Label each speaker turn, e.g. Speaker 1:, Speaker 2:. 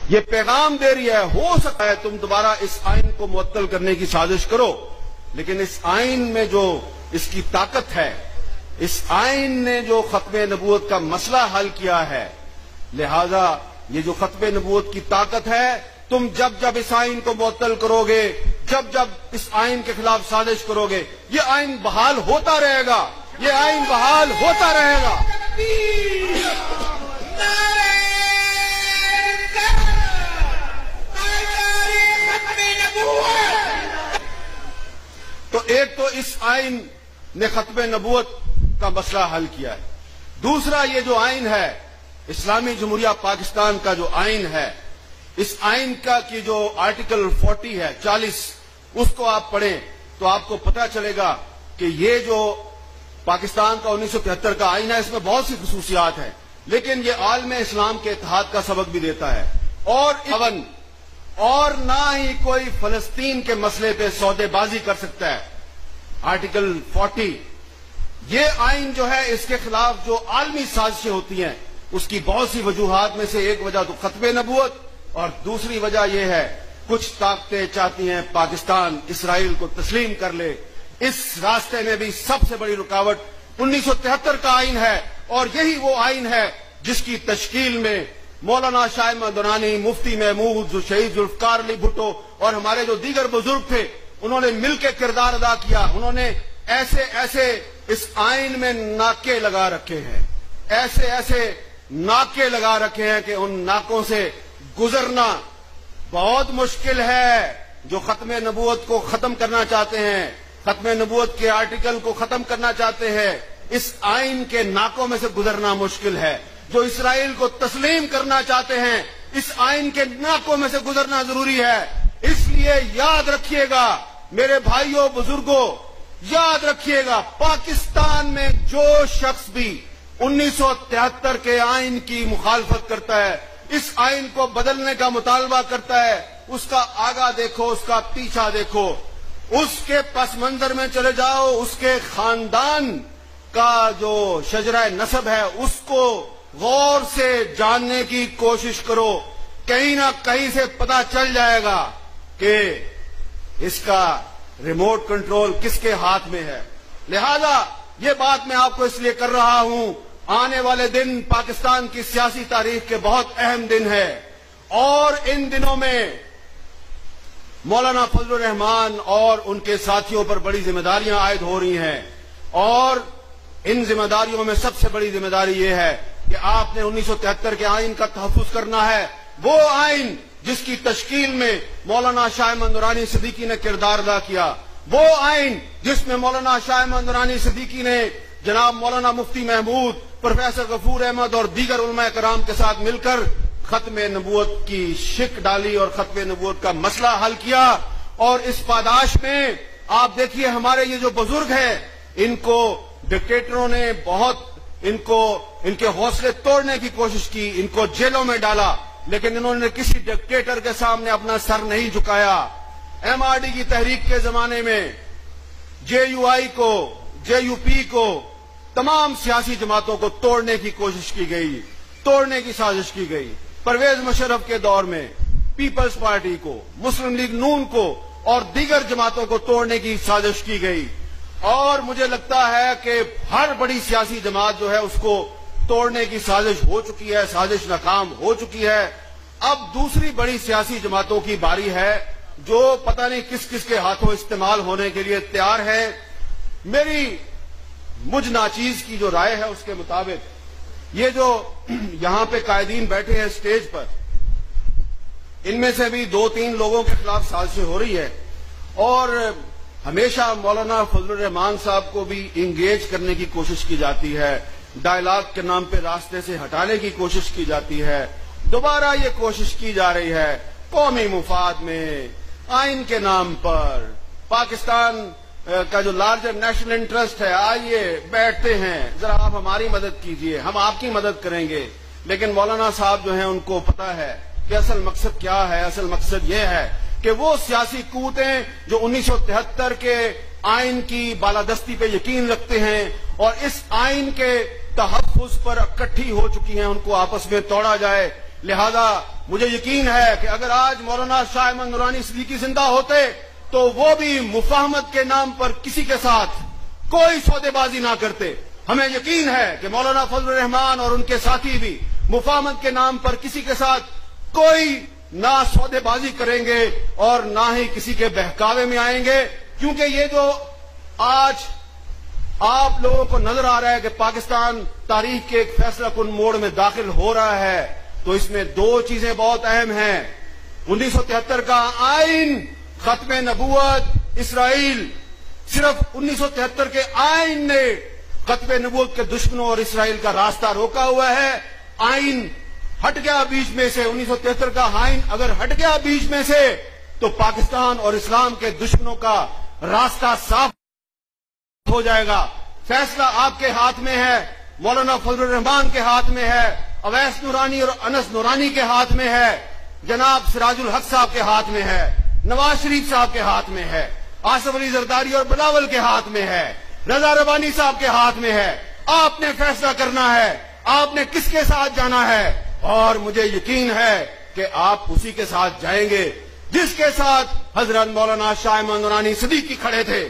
Speaker 1: یہ پیغام دے رہی ہے ہو سکتا ہے تم دوبارہ اس آئین کو معطل کرنے کی سازش کرو، لیکن اس آئین میں جو اس کی طاقت ہے، اس آئین نے جو ختم نبوت کا مسئلہ حل کیا ہے، لہذا یہ جو ختم نبوت کی طاقت ہے، تم جب جب اس آئین کو معطل کرو گے، جب جب اس آئین کے خلاف سازش کرو گے، یہ آئین بحال ہوتا رہے گا، یہ آئین بحال ہوتا رہے گا۔ تو ایک تو اس آئین نے ختم نبوت کا مسئلہ حل کیا ہے، دوسرا یہ جو آئین ہے اسلامی جمہوریہ پاکستان کا جو آئین ہے، اس آئین کا کی جو آرٹیکل 40 ہے 40 اس کو آپ پڑھیں تو آپ کو پتہ چلے گا کہ یہ جو پاکستان کا 1973 کا آئین ہے اس میں بہت سی خصوصیات ہیں، لیکن یہ عالم اسلام کے اتحاد کا سبق بھی دیتا ہے، اور نہ ہی کوئی فلسطین کے مسئلے پہ سودے بازی کر سکتا ہے۔ آرٹیکل 40 یہ آئین جو ہے اس کے خلاف جو عالمی سازشیں ہوتی ہیں اس کی بہت سی وجوہات میں سے ایک وجہ تو ختم نبوت اور دوسری وجہ یہ ہے کچھ طاقتیں چاہتی ہیں پاکستان اسرائیل کو تسلیم کر لے۔ اس راستے میں بھی سب سے بڑی رکاوٹ 1973 کا آئین ہے، اور یہی وہ آئین ہے جس کی تشکیل میں مولانا شاہ احمد درانی، مفتی محمود، شہید ذوالفقار علی بھٹو اور ہمارے جو دیگر بزرگ تھے انہوں نے مل کے کردار ادا کیا۔ انہوں نے ایسے ایسے اس آئین میں ناکے لگا رکھے ہیں، ایسے ایسے ناکے لگا رکھے ہیں کہ ان ناکوں سے گزرنا بہت مشکل ہے۔ جو ختم نبوت کو ختم کرنا چاہتے ہیں، ختم نبوت کے آرٹیکل کو ختم کرنا چاہتے ہیں، اس آئین کے ناکوں میں سے گزرنا مشکل ہے۔ جو اسرائیل کو تسلیم کرنا چاہتے ہیں اس آئین کے ناکوں میں سے گزرنا ضروری ہے۔ اس لیے یاد رکھیے گا میرے بھائیوں بزرگوں، یاد رکھیے گا پاکستان میں جو شخص بھی 1973 کے آئین کی مخالفت کرتا ہے، اس آئین کو بدلنے کا مطالبہ کرتا ہے، اس کا آگا دیکھو، اس کا پیچھا دیکھو، اس کے پس منظر میں چلے جاؤ، اس کے خاندان کا جو شجرہ نسب ہے اس کو غور سے جاننے کی کوشش کرو، کہیں نہ کہیں سے پتہ چل جائے گا کہ اس کا ریموٹ کنٹرول کس کے ہاتھ میں ہے۔ لہذا یہ بات میں آپ کو اس لیے کر رہا ہوں، آنے والے دن پاکستان کی سیاسی تاریخ کے بہت اہم دن ہے، اور ان دنوں میں مولانا فضل الرحمان اور ان کے ساتھیوں پر بڑی ذمہ داریاں عائد ہو رہی ہیں، اور ان ذمہ داریوں میں سب سے بڑی ذمہ داری یہ ہے کہ آپ نے 1973 کے آئین کا تحفظ کرنا ہے، وہ آئین جس کی تشکیل میں مولانا شاہ احمد درانی صدیقی نے کردار ادا کیا، وہ آئین جس میں مولانا شاہ احمد درانی صدیقی نے جناب مولانا مفتی محمود، پروفیسر غفور احمد اور دیگر علماء کرام کے ساتھ مل کر ختم نبوت کی شک ڈالی اور ختم نبوت کا مسئلہ حل کیا۔ اور اس پاداش میں آپ دیکھیے ہمارے یہ جو بزرگ ہیں ان کو ڈکٹیٹروں نے بہت ان کے حوصلے توڑنے کی کوشش کی، ان کو جیلوں میں ڈالا، لیکن انہوں نے کسی ڈکٹیٹر کے سامنے اپنا سر نہیں جھکایا۔ ایم آر ڈی کی تحریک کے زمانے میں جے یو آئی کو، جے یو پی کو، تمام سیاسی جماعتوں کو توڑنے کی کوشش کی گئی، توڑنے کی سازش کی گئی۔ پرویز مشرف کے دور میں پیپلز پارٹی کو، مسلم لیگ نون کو اور دیگر جماعتوں کو توڑنے کی سازش کی گئی، اور مجھے لگتا ہے کہ ہر بڑی سیاسی جماعت جو ہے اس کو توڑنے کی سازش ہو چکی ہے، سازش ناکام ہو چکی ہے۔ اب دوسری بڑی سیاسی جماعتوں کی باری ہے جو پتہ نہیں کس کس کے ہاتھوں استعمال ہونے کے لیے تیار ہے۔ مجھ ناچیز کی جو رائے ہے اس کے مطابق یہ جو یہاں پہ قائدین بیٹھے ہیں اسٹیج پر، ان میں سے بھی 2-3 لوگوں کے خلاف سازشیں ہو رہی ہے، اور ہمیشہ مولانا فضل الرحمان صاحب کو بھی انگیج کرنے کی کوشش کی جاتی ہے، ڈائلاگ کے نام پہ راستے سے ہٹانے کی کوشش کی جاتی ہے، دوبارہ یہ کوشش کی جا رہی ہے قومی مفاد میں، آئین کے نام پر، پاکستان کا جو لارجر نیشنل انٹرسٹ ہے، آئیے بیٹھتے ہیں، ذرا آپ ہماری مدد کیجئے، ہم آپ کی مدد کریں گے۔ لیکن مولانا صاحب جو ہیں ان کو پتا ہے کہ اصل مقصد کیا ہے، اصل مقصد یہ ہے کہ وہ سیاسی قوتیں جو 1973 کے آئین کی بالادستی پہ یقین رکھتے ہیں اور اس آئین کے تحفظ پر اکٹھی ہو چکی ہیں، ان کو آپس میں توڑا جائے۔ لہذا مجھے یقین ہے کہ اگر آج مولانا شاہ احمد نورانی صدیقی زندہ ہوتے تو وہ بھی مفاہمت کے نام پر کسی کے ساتھ کوئی سودے بازی نہ کرتے. ہمیں یقین ہے کہ مولانا فضل الرحمان اور ان کے ساتھی بھی مفاہمت کے نام پر کسی کے ساتھ کوئی نہ سودے بازی کریں گے اور نہ ہی کسی کے بہکاوے میں آئیں گے، کیونکہ یہ جو آج آپ لوگوں کو نظر آ رہا ہے کہ پاکستان تاریخ کے ایک فیصلہ کن موڑ میں داخل ہو رہا ہے، تو اس میں دو چیزیں بہت اہم ہیں. 1973 کا آئین ختم نبوت اسرائیل، صرف 1973 کے آئین نے ختم نبوت کے دشمنوں اور اسرائیل کا راستہ روکا ہوا ہے. آئین ہٹ گیا بیچ میں سے، 1973 کا آئین اگر ہٹ گیا بیچ میں سے تو پاکستان اور اسلام کے دشمنوں کا راستہ صاف ہو جائے گا. فیصلہ آپ کے ہاتھ میں ہے، مولانا فضل الرحمان کے ہاتھ میں ہے، اویس نورانی اور انس نورانی کے ہاتھ میں ہے، جناب سراج الحق صاحب کے ہاتھ میں ہے، نواز شریف صاحب کے ہاتھ میں ہے، آصف علی زرداری اور بلاول کے ہاتھ میں ہے، رضا ربانی صاحب کے ہاتھ میں ہے. آپ نے فیصلہ کرنا ہے، آپ نے کس کے ساتھ جانا ہے، اور مجھے یقین ہے کہ آپ اسی کے ساتھ جائیں گے جس کے ساتھ حضرت مولانا شاہ احمد نورانی صدیقی کھڑے تھے.